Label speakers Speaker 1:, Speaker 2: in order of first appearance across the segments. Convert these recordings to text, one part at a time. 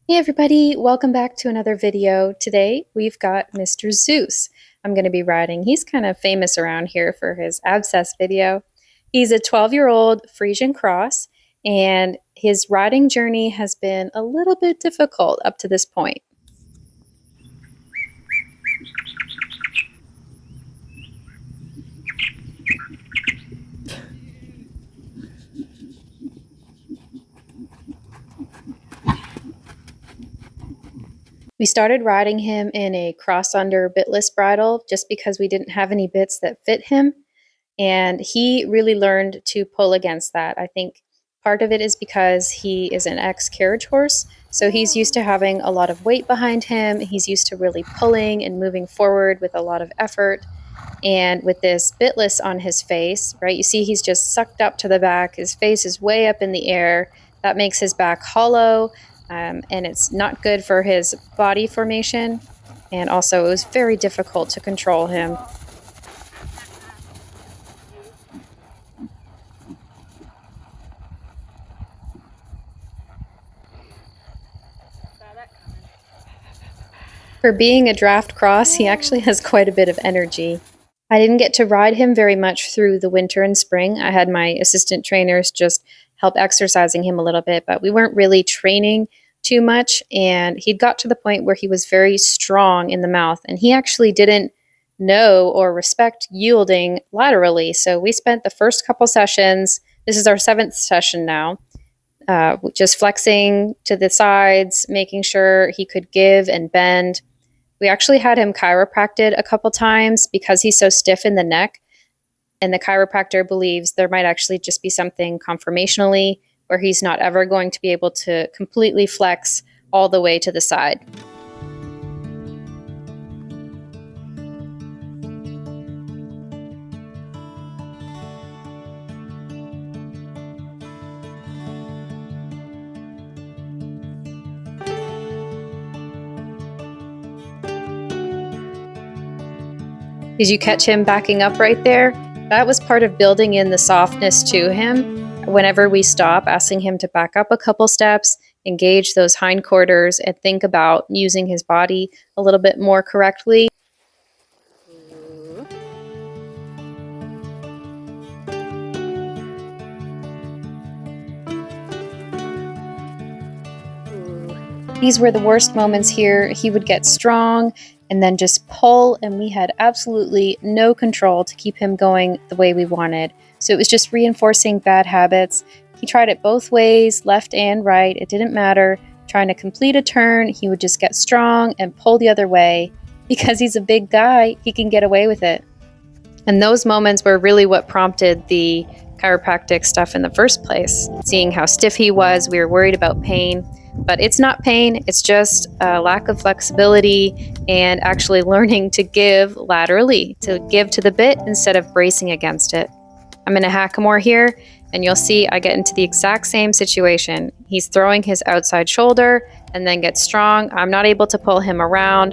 Speaker 1: Hey everybody, welcome back to another video. Today we've got Mr. Zeus. I'm going to be riding. He's kind of famous around here for his abscess video. He's a 12-year-old Friesian cross, and his riding journey has been a little bit difficult up to this point. We started riding him in a cross-under bitless bridle just because we didn't have any bits that fit him. And he really learned to pull against that. I think part of it is because he is an ex-carriage horse, so he's used to having a lot of weight behind him. He's used to really pulling and moving forward with a lot of effort. And with this bitless on his face, right, you see he's just sucked up to the back. His face is way up in the air. That makes his back hollow, and it's not good for his body formation. And also, it was very difficult to control him. For being a draft cross, he actually has quite a bit of energy. I didn't get to ride him very much through the winter and spring. I had my assistant trainers just help exercising him a little bit, but we weren't really training too much. And he'd got to the point where he was very strong in the mouth, and he actually didn't know or respect yielding laterally. So we spent the first couple sessions, this is our 7th session now, just flexing to the sides, making sure he could give and bend. We actually had him chiropracted a couple times because he's so stiff in the neck. And the chiropractor believes there might actually just be something conformationally where he's not ever going to be able to completely flex all the way to the side. Did you catch him backing up right there? That was part of building in the softness to him. Whenever we stop, asking him to back up a couple steps, engage those hindquarters, and think about using his body a little bit more correctly. These were the worst moments here. He would get strong and then just pull, and we had absolutely no control to keep him going the way we wanted. So it was just reinforcing bad habits. He tried it both ways, left and right. It didn't matter. Trying to complete a turn, he would just get strong and pull the other way. Because he's a big guy, he can get away with it. And those moments were really what prompted the chiropractic stuff in the first place. Seeing how stiff he was, we were worried about pain. But it's not pain, it's just a lack of flexibility and actually learning to give laterally, to give to the bit instead of bracing against it. I'm in a hackamore here, and you'll see I get into the exact same situation. He's throwing his outside shoulder and then gets strong. I'm not able to pull him around.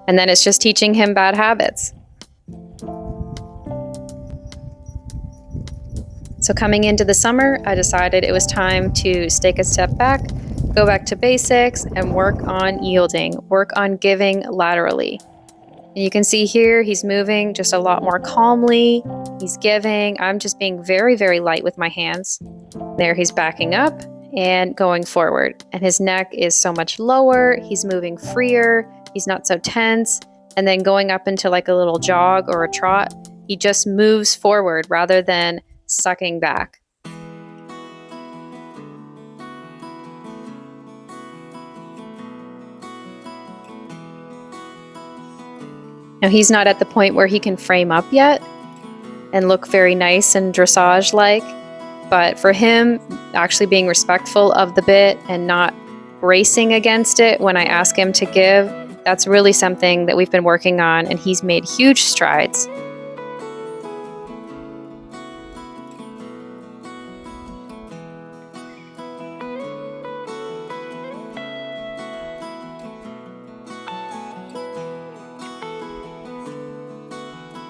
Speaker 1: And then it's just teaching him bad habits. So coming into the summer, I decided it was time to take a step back, go back to basics, and work on yielding, work on giving laterally. And you can see here, he's moving just a lot more calmly. He's giving. I'm just being very, very light with my hands. There, he's backing up and going forward. And his neck is so much lower. He's moving freer. He's not so tense. And then going up into like a little jog or a trot, he just moves forward rather than sucking back. Now he's not at the point where he can frame up yet and look very nice and dressage-like, but for him, actually being respectful of the bit and not bracing against it when I ask him to give, that's really something that we've been working on, and he's made huge strides.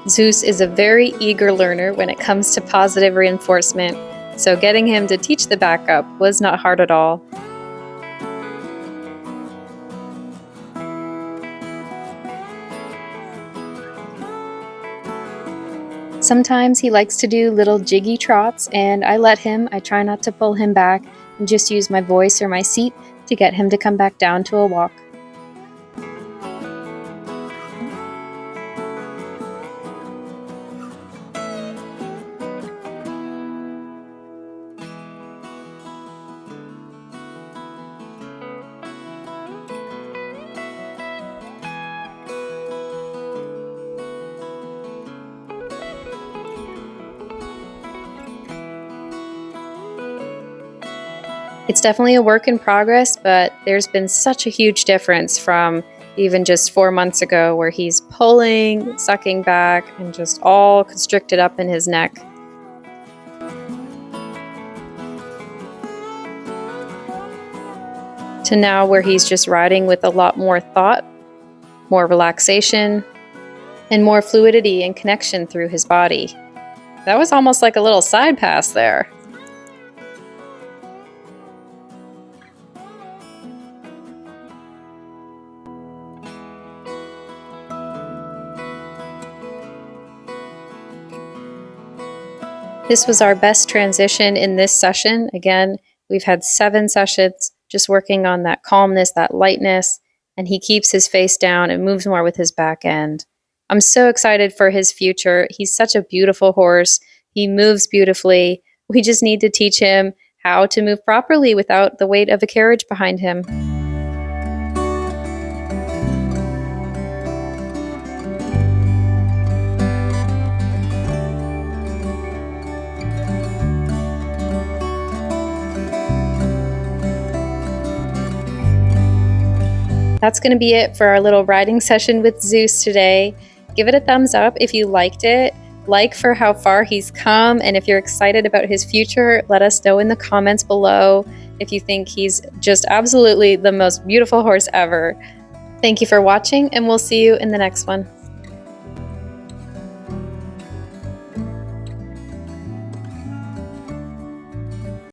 Speaker 1: Zeus is a very eager learner when it comes to positive reinforcement, so getting him to teach the backup was not hard at all. Sometimes he likes to do little jiggy trots, and I let him. I try not to pull him back and just use my voice or my seat to get him to come back down to a walk. It's definitely a work in progress, but there's been such a huge difference from even just 4 months ago where he's pulling, sucking back, and just all constricted up in his neck. To now where he's just riding with a lot more thought, more relaxation, and more fluidity and connection through his body. That was almost like a little side pass there. This was our best transition in this session. Again, we've had 7 sessions just working on that calmness, that lightness, and he keeps his face down and moves more with his back end. I'm so excited for his future. He's such a beautiful horse. He moves beautifully. We just need to teach him how to move properly without the weight of a carriage behind him. That's going to be it for our little riding session with Zeus today. Give it a thumbs up if you liked it. Like for how far he's come, and if you're excited about his future, let us know in the comments below if you think he's just absolutely the most beautiful horse ever. Thank you for watching, and we'll see you in the next one.